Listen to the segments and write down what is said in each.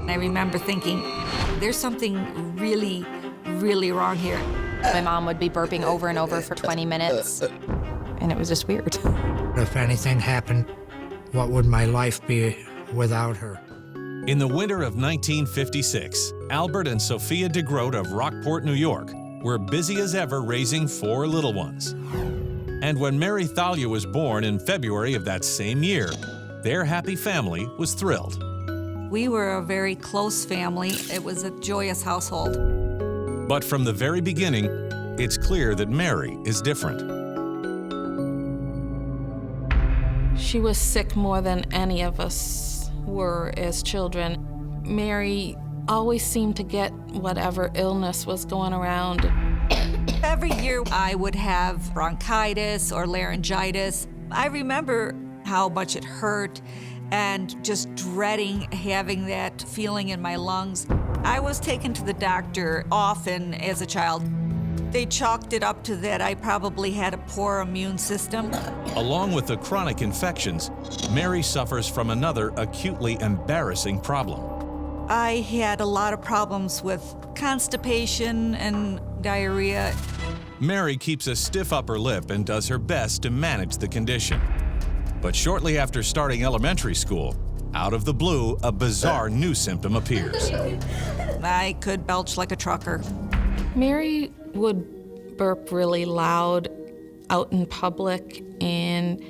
I remember thinking, there's something really, really wrong here. My mom would be burping over and over for 20 minutes, and it was just weird. If anything happened, what would my life be without her? In the winter of 1956, Albert and Sophia DeGroat of Rockport, New York, were busy as ever raising 4 little ones. And when Mary Thalia was born in February of that same year, their happy family was thrilled. We were a very close family. It was a joyous household. But from the very beginning, it's clear that Mary is different. She was sick more than any of us were as children. Mary always seemed to get whatever illness was going around. Every year I would have bronchitis or laryngitis. I remember how much it hurt and just dreading having that feeling in my lungs. I was taken to the doctor often as a child. They chalked it up to that I probably had a poor immune system. Along with the chronic infections, Mary suffers from another acutely embarrassing problem. I had a lot of problems with constipation and diarrhea. Mary keeps a stiff upper lip and does her best to manage the condition. But shortly after starting elementary school, out of the blue, a bizarre new symptom appears. I could belch like a trucker. Mary would burp really loud out in public, and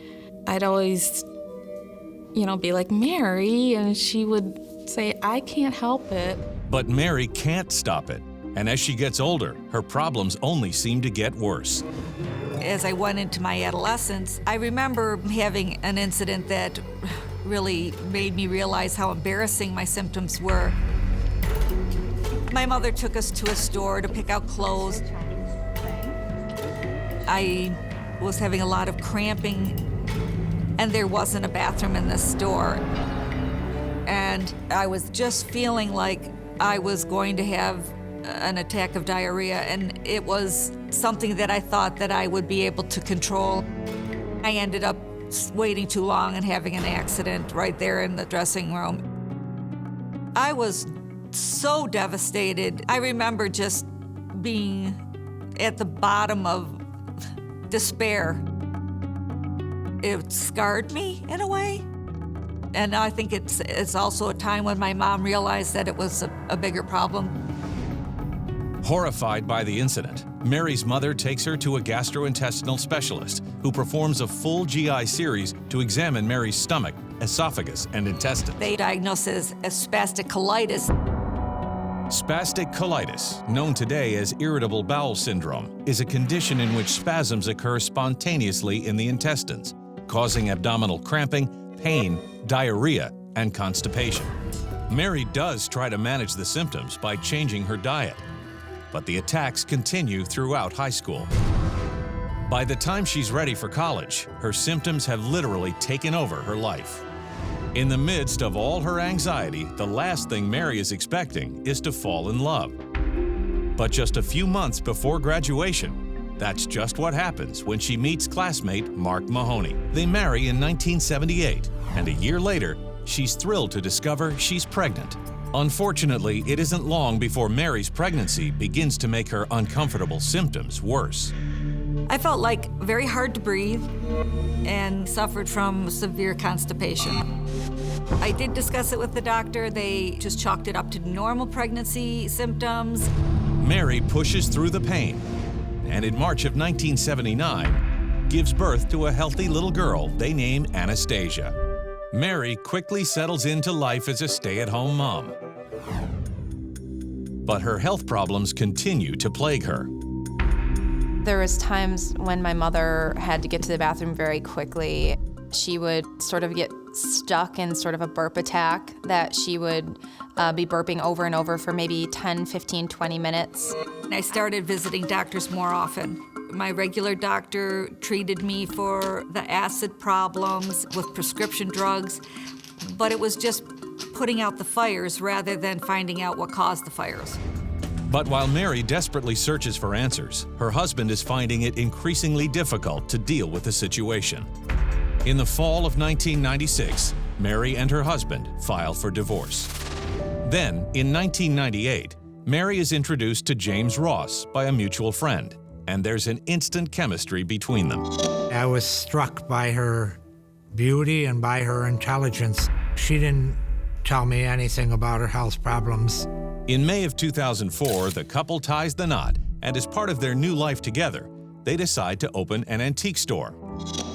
I'd always, be like, Mary, and she would say, I can't help it. But Mary can't stop it, and as she gets older, her problems only seem to get worse. As I went into my adolescence, I remember having an incident that really made me realize how embarrassing my symptoms were. My mother took us to a store to pick out clothes. I was having a lot of cramping, and there wasn't a bathroom in this store. And I was just feeling like I was going to have an attack of diarrhea, and it was something that I thought that I would be able to control. I ended up waiting too long and having an accident right there in the dressing room. I was so devastated. I remember just being at the bottom of despair. It scarred me in a way. And I think it's also a time when my mom realized that it was a bigger problem. Horrified by the incident, Mary's mother takes her to a gastrointestinal specialist who performs a full GI series to examine Mary's stomach, esophagus, and intestines. They diagnosed it as spastic colitis. Spastic colitis, known today as irritable bowel syndrome, is a condition in which spasms occur spontaneously in the intestines, causing abdominal cramping, pain, diarrhea, and constipation. Mary does try to manage the symptoms by changing her diet, but the attacks continue throughout high school. By the time she's ready for college, her symptoms have literally taken over her life. In the midst of all her anxiety, the last thing Mary is expecting is to fall in love. But just a few months before graduation, that's just what happens when she meets classmate Mark Mahoney. They marry in 1978, and a year later, she's thrilled to discover she's pregnant. Unfortunately, it isn't long before Mary's pregnancy begins to make her uncomfortable symptoms worse. I felt like very hard to breathe and suffered from severe constipation. I did discuss it with the doctor. They just chalked it up to normal pregnancy symptoms. Mary pushes through the pain, and in March of 1979, gives birth to a healthy little girl they name Anastasia. Mary quickly settles into life as a stay-at-home mom. But her health problems continue to plague her. There was times when my mother had to get to the bathroom very quickly. She would sort of get stuck in sort of a burp attack that she would be burping over and over for maybe 10, 15, 20 minutes. I started visiting doctors more often. My regular doctor treated me for the acid problems with prescription drugs, but it was just putting out the fires rather than finding out what caused the fires. But while Mary desperately searches for answers, her husband is finding it increasingly difficult to deal with the situation. In the fall of 1996, Mary and her husband file for divorce. Then, in 1998, Mary is introduced to James Ross by a mutual friend, and there's an instant chemistry between them. I was struck by her beauty and by her intelligence. She didn't tell me anything about her health problems. In May of 2004, the couple ties the knot, and as part of their new life together, they decide to open an antique store.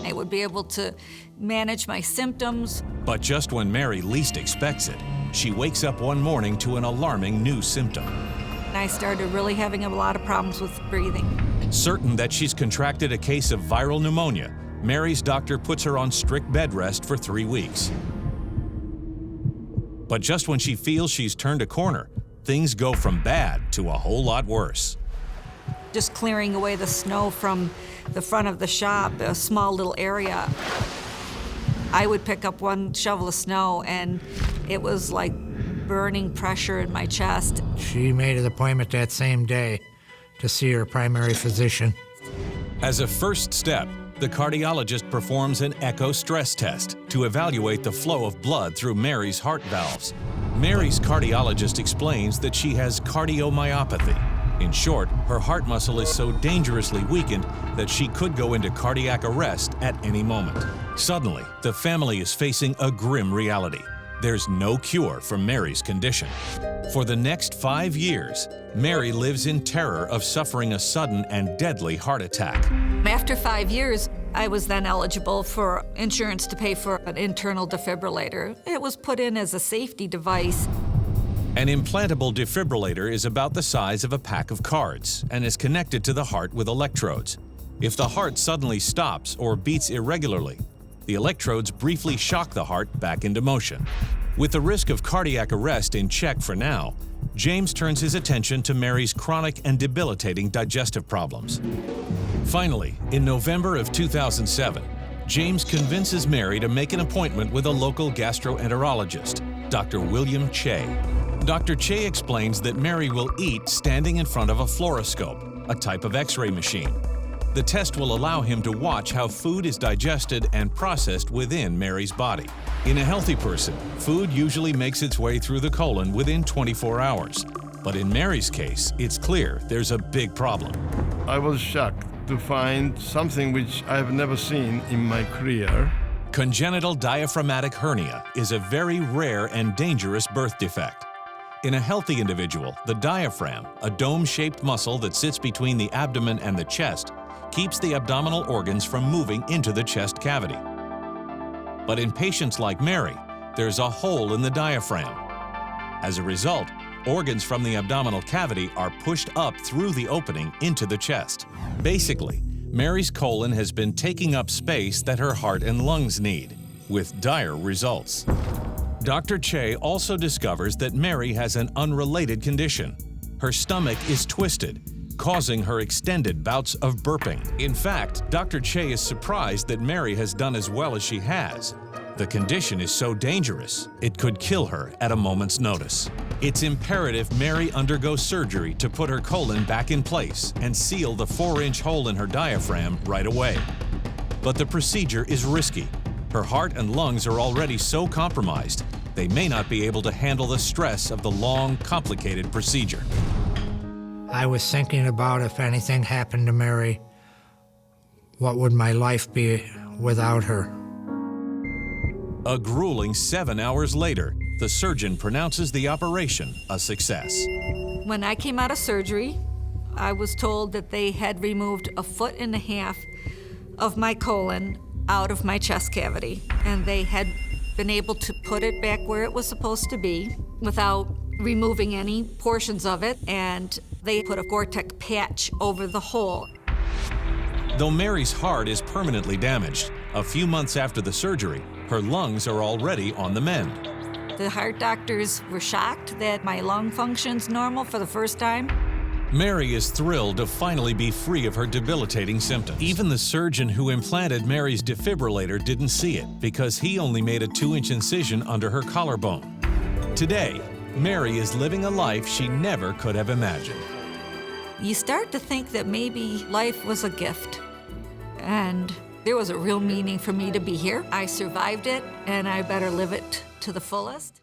I would be able to manage my symptoms. But just when Mary least expects it, she wakes up one morning to an alarming new symptom. I started really having a lot of problems with breathing. Certain that she's contracted a case of viral pneumonia, Mary's doctor puts her on strict bed rest for 3 weeks. But just when she feels she's turned a corner, things go from bad to a whole lot worse. Just clearing away the snow from the front of the shop, a small little area. I would pick up one shovel of snow and it was like burning pressure in my chest. She made an appointment that same day to see her primary physician. As a first step, the cardiologist performs an echo stress test to evaluate the flow of blood through Mary's heart valves. Mary's cardiologist explains that she has cardiomyopathy. In short, her heart muscle is so dangerously weakened that she could go into cardiac arrest at any moment. Suddenly, the family is facing a grim reality. There's no cure for Mary's condition. For the next 5 years, Mary lives in terror of suffering a sudden and deadly heart attack. After 5 years, I was then eligible for insurance to pay for an internal defibrillator. It was put in as a safety device. An implantable defibrillator is about the size of a pack of cards and is connected to the heart with electrodes. If the heart suddenly stops or beats irregularly, the electrodes briefly shock the heart back into motion. With the risk of cardiac arrest in check for now, James turns his attention to Mary's chronic and debilitating digestive problems. Finally, in November of 2007, James convinces Mary to make an appointment with a local gastroenterologist, Dr. William Che. Dr. Che explains that Mary will eat standing in front of a fluoroscope, a type of X-ray machine. The test will allow him to watch how food is digested and processed within Mary's body. In a healthy person, food usually makes its way through the colon within 24 hours. But in Mary's case, it's clear there's a big problem. I was shocked to find something which I have never seen in my career. Congenital diaphragmatic hernia is a very rare and dangerous birth defect. In a healthy individual, the diaphragm, a dome-shaped muscle that sits between the abdomen and the chest, keeps the abdominal organs from moving into the chest cavity. But in patients like Mary, there's a hole in the diaphragm. As a result, organs from the abdominal cavity are pushed up through the opening into the chest. Basically, Mary's colon has been taking up space that her heart and lungs need, with dire results. Dr. Che also discovers that Mary has an unrelated condition. Her stomach is twisted, causing her extended bouts of burping. In fact, Dr. Che is surprised that Mary has done as well as she has. The condition is so dangerous, it could kill her at a moment's notice. It's imperative Mary undergo surgery to put her colon back in place and seal the 4-inch hole in her diaphragm right away. But the procedure is risky. Her heart and lungs are already so compromised, they may not be able to handle the stress of the long, complicated procedure. I was thinking about if anything happened to Mary, what would my life be without her? A grueling 7 hours later, the surgeon pronounces the operation a success. When I came out of surgery, I was told that they had removed 1.5 feet of my colon out of my chest cavity, and they had been able to put it back where it was supposed to be without removing any portions of it, and they put a Gore-Tex patch over the hole. Though Mary's heart is permanently damaged, a few months after the surgery, her lungs are already on the mend. The heart doctors were shocked that my lung function's normal for the first time. Mary is thrilled to finally be free of her debilitating symptoms. Even the surgeon who implanted Mary's defibrillator didn't see it because he only made a 2-inch incision under her collarbone. Today, Mary is living a life she never could have imagined. You start to think that maybe life was a gift, and there was a real meaning for me to be here. I survived it, and I better live it to the fullest.